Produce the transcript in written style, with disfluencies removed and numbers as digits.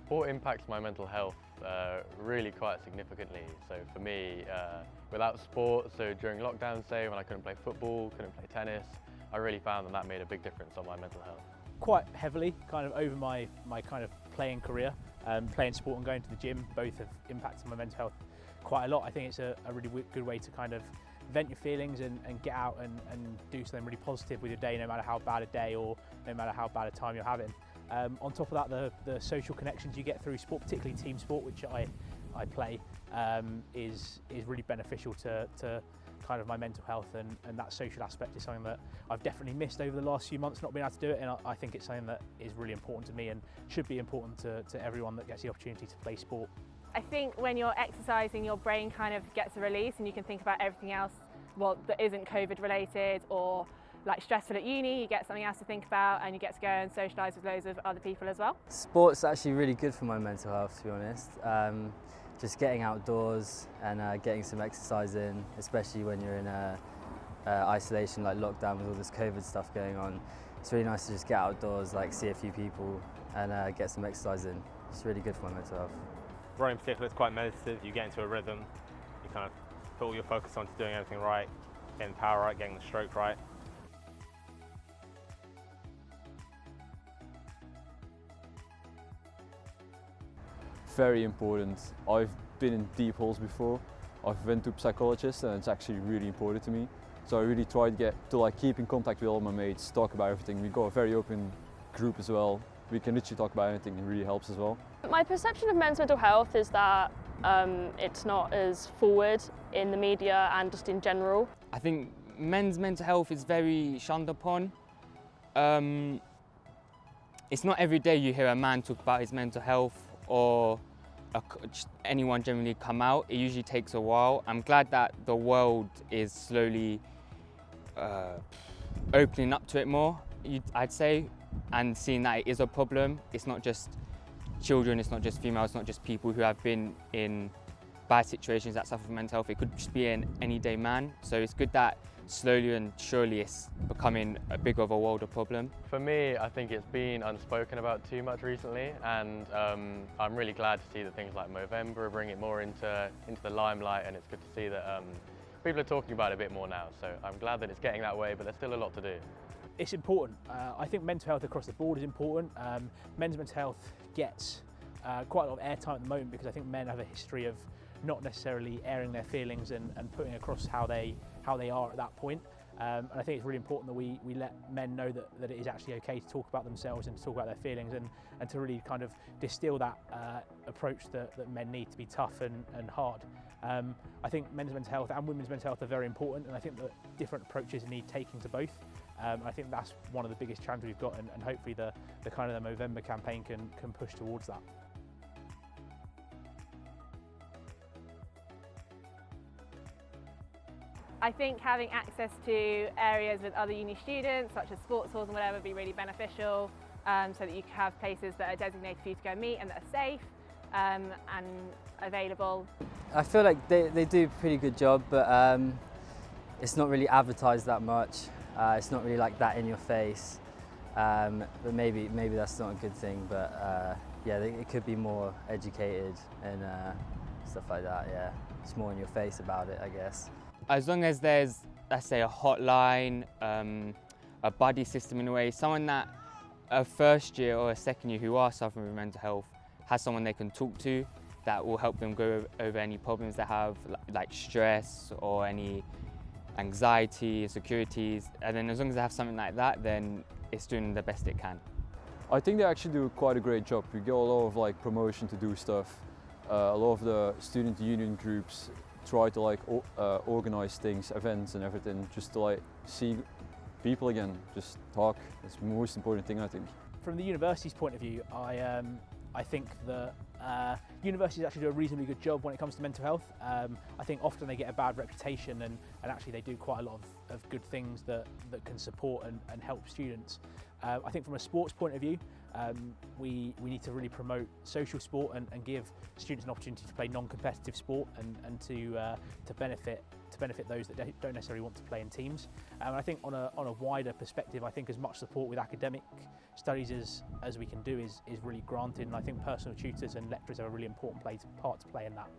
Sport impacts my mental health really quite significantly. So for me, without sport, so during lockdown, say when I couldn't play football, couldn't play tennis, I really found that made a big difference on my mental health. Quite heavily, kind of over my kind of playing career, playing sport and going to the gym, both have impacted my mental health quite a lot. I think it's a really good way to kind of vent your feelings and get out and do something really positive with your day, no matter how bad a day or no matter how bad a time you're having. On top of that, the social connections you get through sport, particularly team sport, which I play, is really beneficial to kind of my mental health, and that social aspect is something that I've definitely missed over the last few months, not being able to do it, and I think it's something that is really important to me and should be important to everyone that gets the opportunity to play sport. I think when you're exercising, your brain kind of gets a release and you can think about everything else, well, that isn't COVID related or like stressful at uni. You get something else to think about and you get to go and socialise with loads of other people as well. Sport's actually really good for my mental health, to be honest. Just getting outdoors and getting some exercise in, especially when you're in isolation like lockdown with all this COVID stuff going on. It's really nice to just get outdoors, like see a few people and get some exercise in. It's really good for my mental health. Running in particular is quite meditative. You get into a rhythm, you kind of put all your focus onto doing everything right, getting the power right, getting the stroke right. Very important. I've been in deep holes before. I've went to psychologists and it's actually really important to me. So I really try to keep in contact with all my mates, talk about everything. We've got a very open group as well. We can literally talk about anything, it really helps as well. My perception of men's mental health is that it's not as forward in the media and just in general. I think men's mental health is very shunned upon. It's not every day you hear a man talk about his mental health or anyone generally come out. It usually takes a while. I'm glad that the world is slowly opening up to it more, I'd say, and seeing that it is a problem. It's not just children, it's not just females, it's not just people who have been in bad situations that suffer from mental health. It could just be an anyday man. So it's good that slowly and surely it's becoming a bigger of a world problem. For me, I think it's been unspoken about too much recently, and I'm really glad to see that things like Movember bring it more into the limelight, and it's good to see that people are talking about it a bit more now. So I'm glad that it's getting that way, but there's still a lot to do. It's important. I think mental health across the board is important. Men's mental health gets quite a lot of airtime at the moment because I think men have a history of not necessarily airing their feelings and putting across how they are at that point. And I think it's really important that we let men know that it is actually okay to talk about themselves and to talk about their feelings and to really kind of distill that approach that men need to be tough and hard. I think men's mental health and women's mental health are very important, and I think that different approaches need taking to both. I think that's one of the biggest challenges we've got, and hopefully the kind of the Movember campaign can push towards that. I think having access to areas with other uni students, such as sports halls and whatever, would be really beneficial, so that you can have places that are designated for you to go meet and that are safe and available. I feel like they do a pretty good job, but it's not really advertised that much. It's not really like that in your face, but maybe that's not a good thing. But yeah, it could be more educated and stuff like that. Yeah, it's more in your face about it, I guess. As long as there's, let's say, a hotline, a buddy system in a way, someone that a first year or a second year who are suffering with mental health has someone they can talk to that will help them go over any problems they have, like stress or any anxiety, insecurities, and then as long as they have something like that, then it's doing the best it can. I think they actually do quite a great job. We get a lot of promotion to do stuff. A lot of the student union groups try to organize things, events and everything, just to see people again, just talk. It's the most important thing, I think. From the university's point of view, I think that universities actually do a reasonably good job when it comes to mental health. I think often they get a bad reputation, and actually they do quite a lot of good things that can support and help students. I think from a sports point of view, we need to really promote social sport and give students an opportunity to play non-competitive sport and to benefit those that don't necessarily want to play in teams. And I think on a wider perspective, I think as much support with academic studies as we can do is really granted, and I think personal tutors and lecturers have a really important part to play in that.